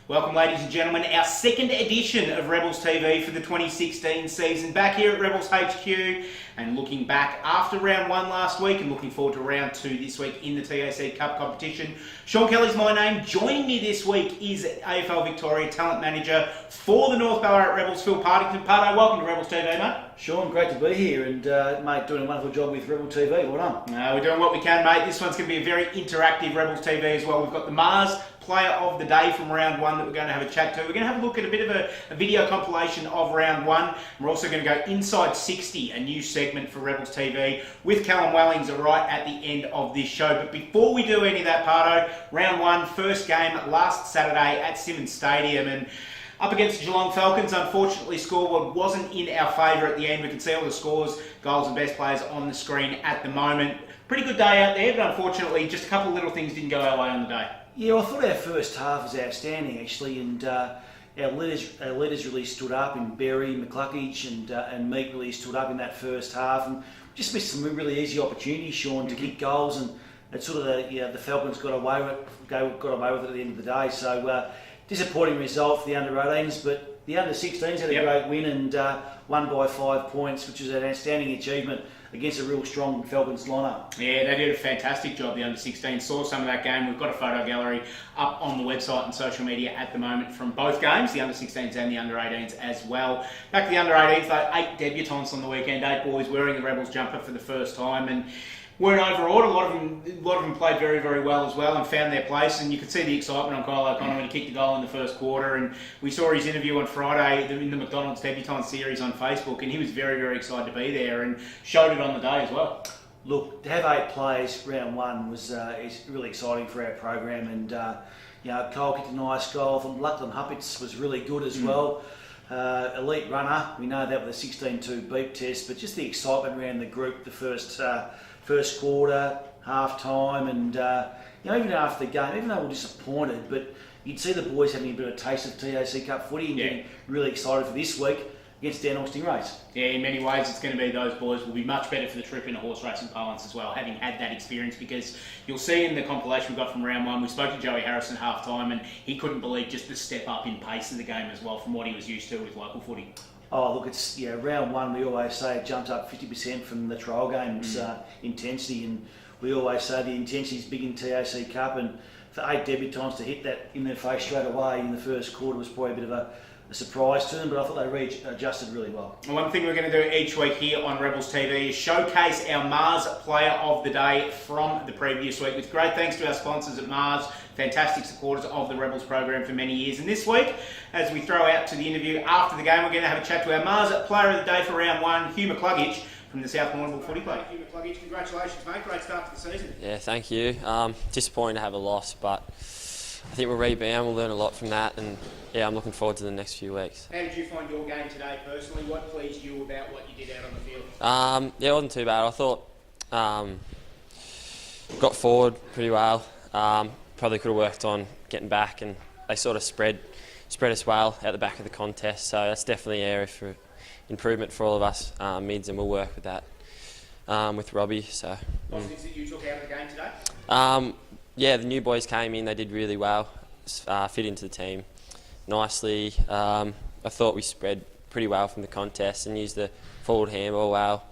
Welcome, ladies and gentlemen, our second edition of Rebels TV for the 2016 season. Back here at Rebels HQ and looking back after round one last week and looking forward to round two this week in the TAC Cup competition. Shaun Kelly's my name. Joining me this week is AFL Victoria Talent Manager for the North Ballarat Rebels, Phil Partington. Pardo, welcome to Rebels TV, mate. Shaun, great to be here and mate, doing a wonderful job with Rebel TV. Well done. We're doing what we can, mate. This one's going to be a very interactive Rebels TV as well. We've got the Mars player of the day from round one that we're going to have a chat to. We're going to have a look at a bit of a video compilation of round one. We're also going to go inside 60, a new segment for Rebels TV with Callum Wellings right at the end of this show. But before we do any of that, Pardo, round one, first game last Saturday at Simmons Stadium, and up against the Geelong Falcons. Unfortunately, scoreboard wasn't in our favour at the end. We can see all the scores, goals and best players on the screen at the moment. Pretty good day out there, but unfortunately just a couple of little things didn't go our way on the day. Yeah, I thought our first half was outstanding actually, and our leaders really stood up in Berry, McCluckage and Meek really stood up in that first half, and just missed some really easy opportunities, Shaun, to kick goals, and it sort of the Falcons got away with it at the end of the day. So disappointing result for the under-18s, but the under-16s had a great win and won by 5 points, which was an outstanding achievement against a real strong Falcons lineup. Yeah, they did a fantastic job, the under-16. Saw some of that game. We've got a photo gallery up on the website and social media at the moment from both games, the under-16s and the under-18s as well. Back to the under-18s, though, 8 debutants on the weekend, 8 boys wearing the Rebels jumper for the first time, and weren't overawed. A lot of them played very, very well as well and found their place, and you could see the excitement on Kyle O'Connor when he kicked the goal in the first quarter, and we saw his interview on Friday in the McDonald's Debutant series on Facebook, and he was very, very excited to be there and showed it on the day as well. Look, to have 8 players round one was is really exciting for our program, and Kyle kicked a nice goal. I thought Lachlan Huppitz was really good as well. Elite runner, we know that with a 16-2 beep test, but just the excitement around the group, the first quarter, half time, and even after the game, even though we were disappointed, but you'd see the boys having a bit of a taste of TAC Cup footy and getting really excited for this week against Dandenong Stingrays. Yeah, in many ways it's going to be those boys will be much better for the trip in a horse racing parlance as well, having had that experience, because you'll see in the compilation we got from round one, we spoke to Joey Harrison half time and he couldn't believe just the step up in pace of the game as well from what he was used to with local footy. Oh, look, it's round one, we always say it jumped up 50% from the trial game's intensity, and we always say the intensity is big in TAC Cup, and for 8 debutants to hit that in their face straight away in the first quarter was probably a bit of a surprise to them, but I thought they readjusted really well. And one thing we're going to do each week here on Rebels TV is showcase our Mars player of the day from the previous week, with great thanks to our sponsors at Mars, fantastic supporters of the Rebels program for many years. And this week, as we throw out to the interview after the game, we're going to have a chat to our Mars player of the day for round one, Hugh McCluckage from the South Warrnambool Footy Club. Hugh McCluckage, congratulations, mate. Great start to the season. Yeah, thank you. Disappointing to have a loss, but I think we'll rebound. We'll learn a lot from that, and yeah, I'm looking forward to the next few weeks. How did you find your game today personally? What pleased you about what you did out on the field? Yeah, it wasn't too bad. I thought got forward pretty well. Probably could have worked on getting back, and they sort of spread us well at the back of the contest. So that's definitely an area for improvement for all of us mids, and we'll work with that with Robbie. So positives that you took out of the game today? Yeah, the new boys came in. They did really well. Fit into the team nicely. I thought we spread pretty well from the contest and used the forward handball well.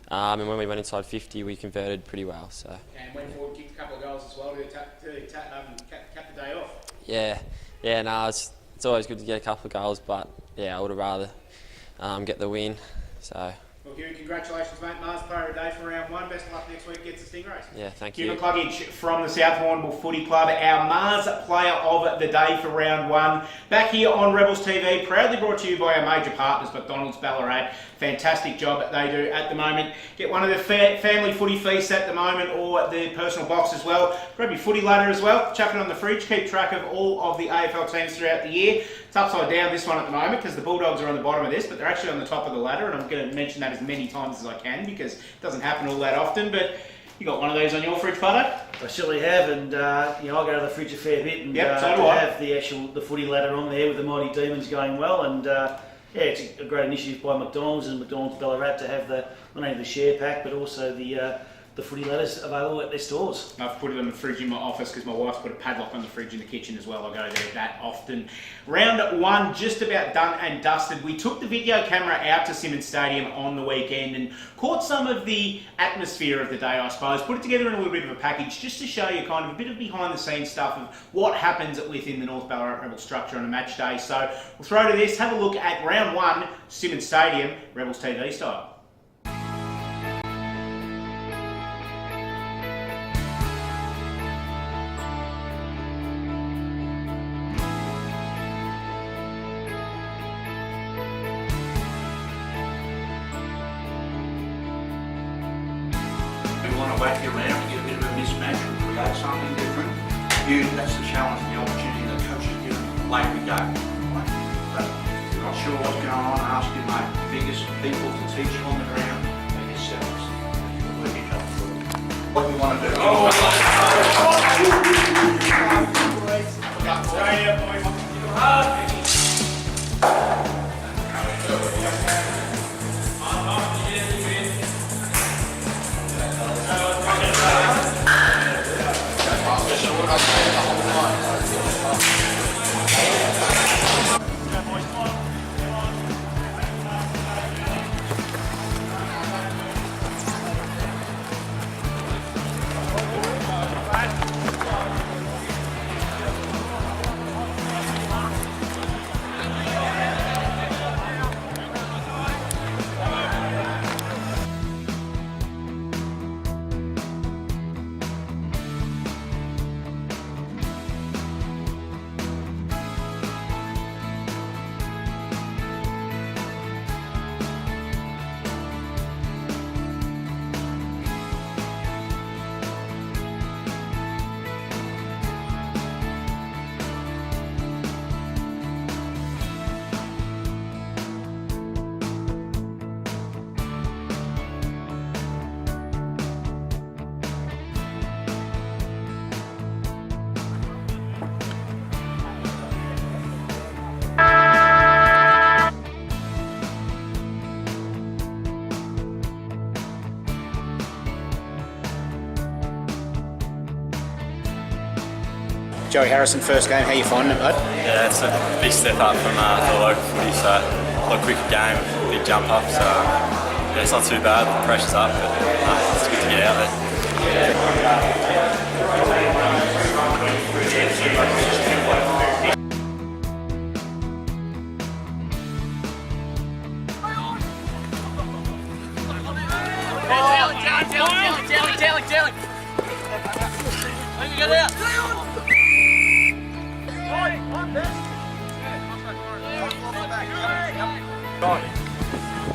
And when we went inside 50, we converted pretty well. So. And went forward, kicked a couple of goals as well to cap the day off. Yeah. No, it's always good to get a couple of goals, but yeah, I would have rather get the win. So. Well, Hugh, congratulations, mate. Mars player of the day for round one. Best of luck next week against the Stingrays. Yeah, thank you. Hugh McCluckage from the South Warrnambool Footy Club, our Mars player of the day for round one. Back here on Rebels TV, proudly brought to you by our major partners, McDonald's Ballarat. Fantastic job that they do at the moment. Get one of the family footy feasts at the moment, or the personal box as well. Grab your footy ladder as well. Chuck it on the fridge. Keep track of all of the AFL teams throughout the year. It's upside down, this one at the moment, because the Bulldogs are on the bottom of this, but they're actually on the top of the ladder, and I'm going to mention that as many times as I can because it doesn't happen all that often. But you got one of these on your fridge, Pardo? I certainly have, and I go to the fridge a fair bit, and so do I. Have the footy ladder on there with the Mighty Demons going well, and it's a great initiative by McDonald's and McDonald's Ballarat to have not only the share pack but also the the footy letters available at their stores. I've put it on the fridge in my office because my wife's put a padlock on the fridge in the kitchen as well. I go there that often. Round 1 just about done and dusted. We took the video camera out to Simmons Stadium on the weekend and caught some of the atmosphere of the day, I suppose. Put it together in a little bit of a package just to show you kind of a bit of behind the scenes stuff of what happens within the North Ballarat Rebels structure on a match day. So we'll throw to this, have a look at round 1, Simmons Stadium, Rebels TV style. We want to whack you around and get a bit of a mismatch and create something different. That's the challenge and the opportunity that coaches give away every day. Right? But if you're not sure what's going on, ask your mate. The biggest people to teach you on the ground are yourselves. You'll work each other through it. What we want to do. Joey Harrison, first game, how you finding it, bud? Yeah, it's a big step up from the local footy, so a lot quicker game, big jump up, so yeah, it's not too bad, the pressure's up, but it's good to get out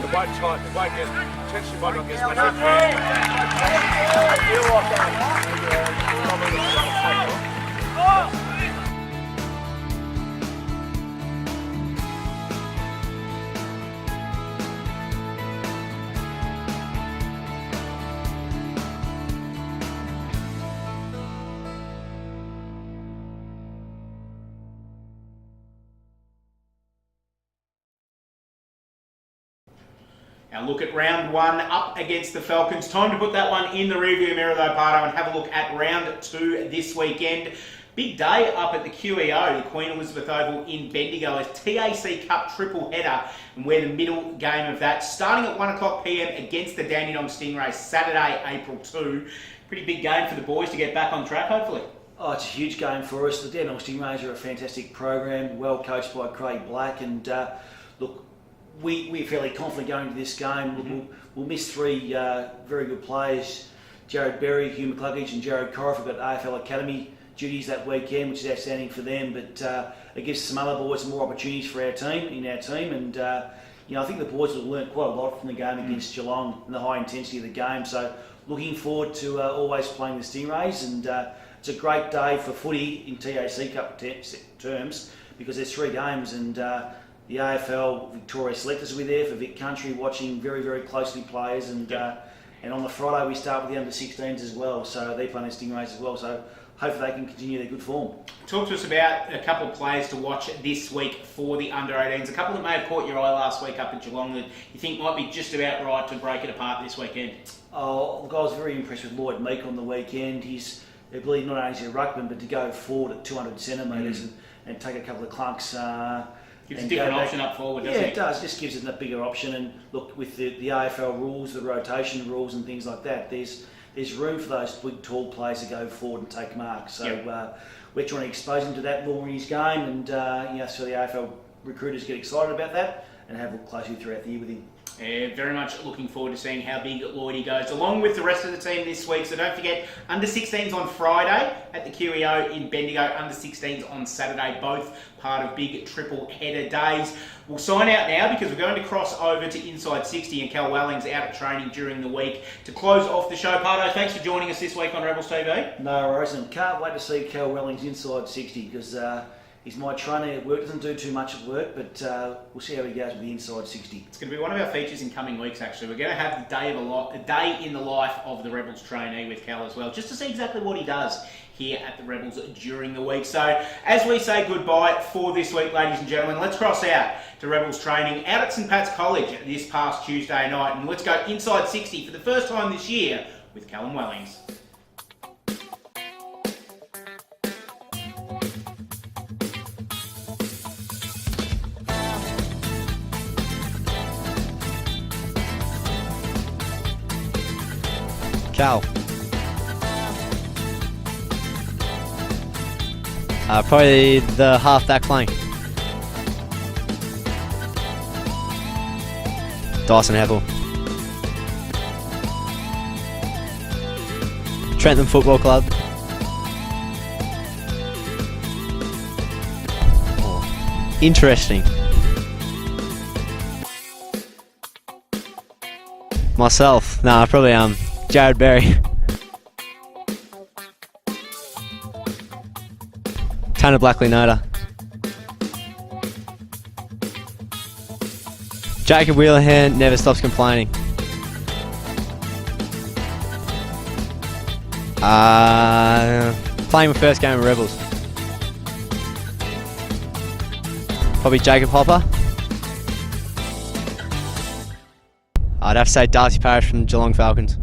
It won't tighten, it won't get, potentially won't get as much. Now look at round 1 up against the Falcons. Time to put that one in the rearview mirror though, Pardo, and have a look at round 2 this weekend. Big day up at the QEO, the Queen Elizabeth Oval in Bendigo, as TAC Cup triple header, and we're the middle game of that. Starting at 1 o'clock PM against the Dandenong Stingrays, Saturday, April 2. Pretty big game for the boys to get back on track, hopefully. Oh, it's a huge game for us. The Dandenong Stingrays are a fantastic program, well coached by Craig Black, and look, we're fairly confident going into this game. We'll miss 3 very good players, Jared Berry, Hugh McCluggage and Jared Corriff have got AFL Academy duties that weekend, which is outstanding for them, but it gives some other boys some more opportunities for our team, and I think the boys will learn quite a lot from the game against Geelong and the high intensity of the game, so looking forward to always playing the Stingrays, and it's a great day for footy in TAC Cup terms because there's 3 games, and the AFL Victoria selectors will be there for Vic Country watching very, very closely players, and And on the Friday we start with the under-16s as well, so they're playing the Stingrays as well. So hopefully they can continue their good form. Talk to us about a couple of players to watch this week for the under-18s. A couple that may have caught your eye last week up at Geelong that you think might be just about right to break it apart this weekend. Oh, look, I was very impressed with Lloyd Meek on the weekend. His ability not only to ruckman but to go forward at 200 centimetres and take a couple of clunks. Gives a different option up forward, doesn't it? Yeah, it does. Just gives it a bigger option. And look, with the AFL rules, the rotation rules and things like that, there's room for those big, tall players to go forward and take marks. So we're trying to expose him to that more in his game, and so the AFL recruiters get excited about that and have a look closely throughout the year with him. Yeah, very much looking forward to seeing how big Lloydie goes, along with the rest of the team this week. So don't forget, under-16s on Friday at the QEO in Bendigo, under-16s on Saturday, both part of big triple-header days. We'll sign out now because we're going to cross over to Inside 60 and Cal Welling's out at training during the week. To close off the show, Pardo, thanks for joining us this week on Rebels TV. No worries, and can't wait to see Cal Welling's Inside 60 because he's my trainer at work. Doesn't do too much at work, but we'll see how he goes with the Inside 60. It's going to be one of our features in coming weeks, actually. We're going to have a day in the life of the Rebels trainee with Cal as well, just to see exactly what he does here at the Rebels during the week. So, as we say goodbye for this week, ladies and gentlemen, let's cross out to Rebels training out at St Pat's College this past Tuesday night, and let's go Inside 60 for the first time this year with Callum Wellings. Cal. Probably the half-back flank. Dyson Hevel. Trentham Football Club. Oh, interesting. Myself, probably Jared Berry. Tanner Blackley Noda. Jacob Wheelahan never stops complaining. Playing my first game of Rebels. Probably Jacob Hopper. I'd have to say Darcy Parish from Geelong Falcons.